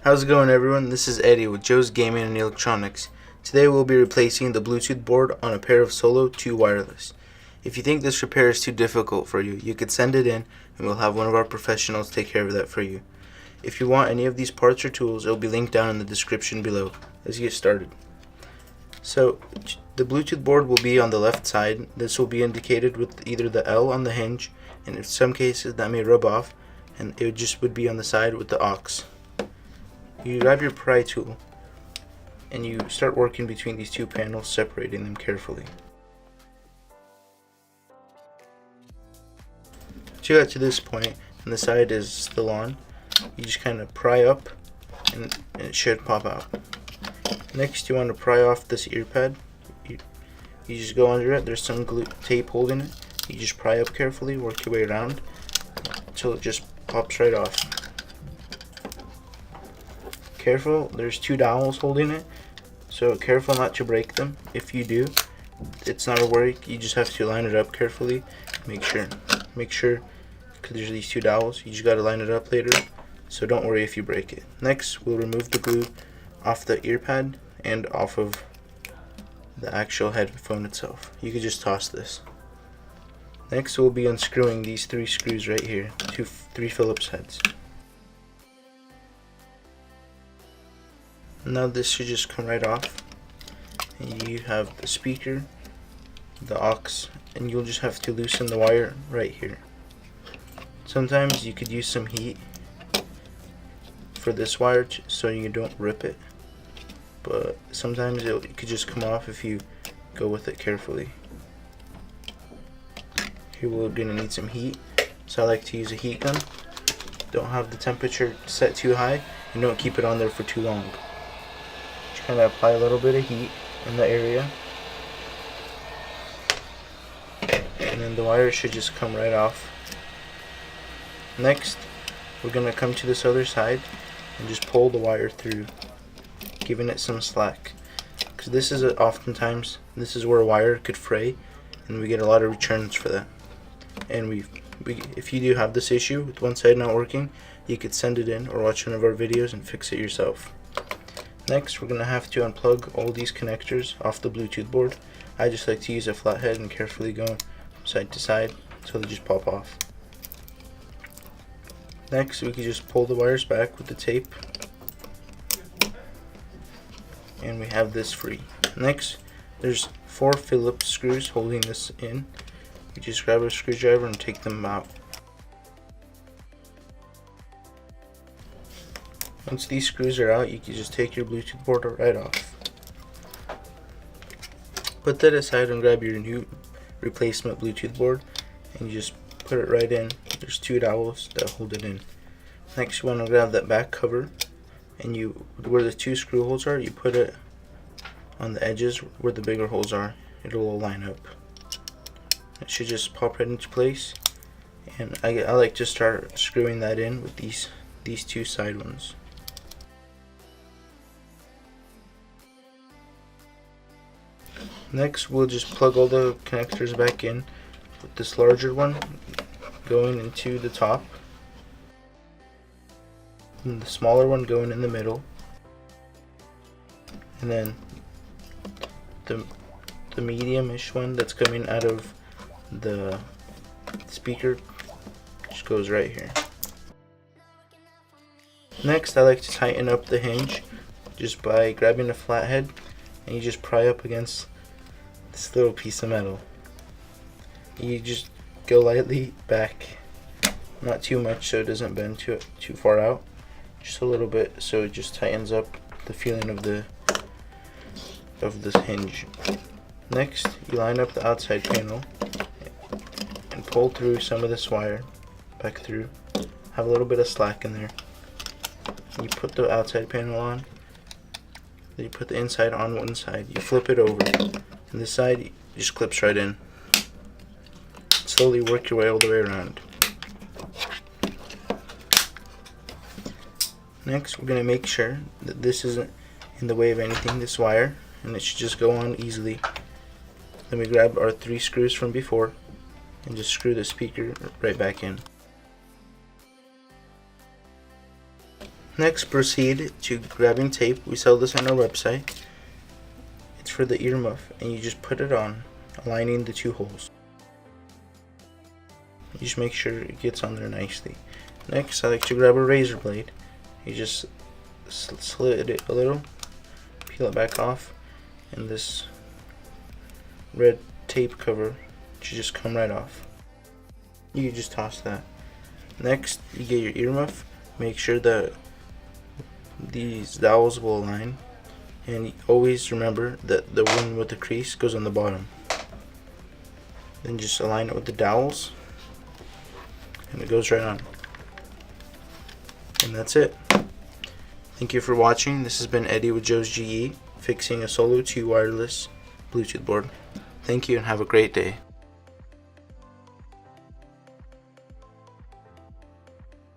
How's it going, everyone? This is Eddie with Joe's Gaming and Electronics. Today we'll be replacing the Bluetooth board on a pair of Solo 2 wireless. If you think this repair is too difficult for you, you could send it in and we'll have one of our professionals take care of that for you. If you want any of these parts or tools, it will be linked down in the description below. Let's get started. So, the Bluetooth board will be on the left side. This will be indicated with either the L on the hinge, and in some cases that may rub off, and it just would be on the side with the aux. You grab your pry tool and you start working between these two panels, separating them carefully. Once you got to this point and the side is still on, you just kind of pry up and it should pop out. Next, you want to pry off this ear pad. You just go under it. There's some glue tape holding it. You just pry up carefully, work your way around until it just pops right off. Careful, there's two dowels holding it, so careful not to break them. If you do, it's not a worry. You just have to line it up carefully. Make sure, because there's these two dowels, you just got to line it up later, so don't worry if you break it. Next, we'll remove the glue off the ear pad and off of the actual headphone itself. You could just toss this. Next, we'll be unscrewing these three screws right here, three Phillips heads. Now this should just come right off, and you have the speaker, the aux, and you'll just have to loosen the wire right here. Sometimes you could use some heat for this wire so you don't rip it, but sometimes it could just come off if you go with it carefully. Here we're going to need some heat, so I like to use a heat gun. Don't have the temperature set too high and don't keep it on there for too long. Kind of apply a little bit of heat in the area, and then the wire should just come right off. Next, we're going to come to this other side and just pull the wire through, giving it some slack, because this is oftentimes this is where a wire could fray, and we get a lot of returns for that. And if you do have this issue with one side not working, you could send it in or watch one of our videos and fix it yourself. Next, we're going to have to unplug all these connectors off the Bluetooth board. I just like to use a flathead and carefully go side to side until they just pop off. Next, we can just pull the wires back with the tape, and we have this free. Next, there's 4 Phillips screws holding this in. You just grab a screwdriver and take them out. Once these screws are out, you can just take your Bluetooth board right off. Put that aside and grab your new replacement Bluetooth board and you just put it right in. There's 2 dowels that hold it in. Next, you want to grab that back cover, and where the 2 screw holes are, you put it on the edges where the bigger holes are. It'll all line up. It should just pop right into place, and I like to start screwing that in with these 2 side ones. Next, we'll just plug all the connectors back in, with this larger one going into the top, and the smaller one going in the middle, and then the medium-ish one that's coming out of the speaker just goes right here. Next, I like to tighten up the hinge just by grabbing a flathead, and you just pry up against this little piece of metal. You just go lightly back, not too much so it doesn't bend too far out, just a little bit so it just tightens up the feeling of this hinge. Next, you line up the outside panel and pull through some of this wire back through. Have a little bit of slack in there. You put the outside panel on, then you put the inside on one side, you flip it over, and this side just clips right in. Slowly work your way all the way around. Next, we're going to make sure that this isn't in the way of anything, this wire, and it should just go on easily. Then we grab our 3 screws from before and just screw the speaker right back in. Next, proceed to grabbing tape. We sell this on our website. It's for the earmuff, and you just put it on, aligning the two holes. You just make sure it gets on there nicely. Next, I like to grab a razor blade. You just slit it a little, peel it back off, and this red tape cover should just come right off. You can just toss that. Next, you get your earmuff. Make sure that these dowels will align, and always remember that the one with the crease goes on the bottom. Then just align it with the dowels, and it goes right on. And that's it. Thank you for watching. This has been Eddie with Joe's GE, fixing a Solo 2 wireless Bluetooth board. Thank you and have a great day.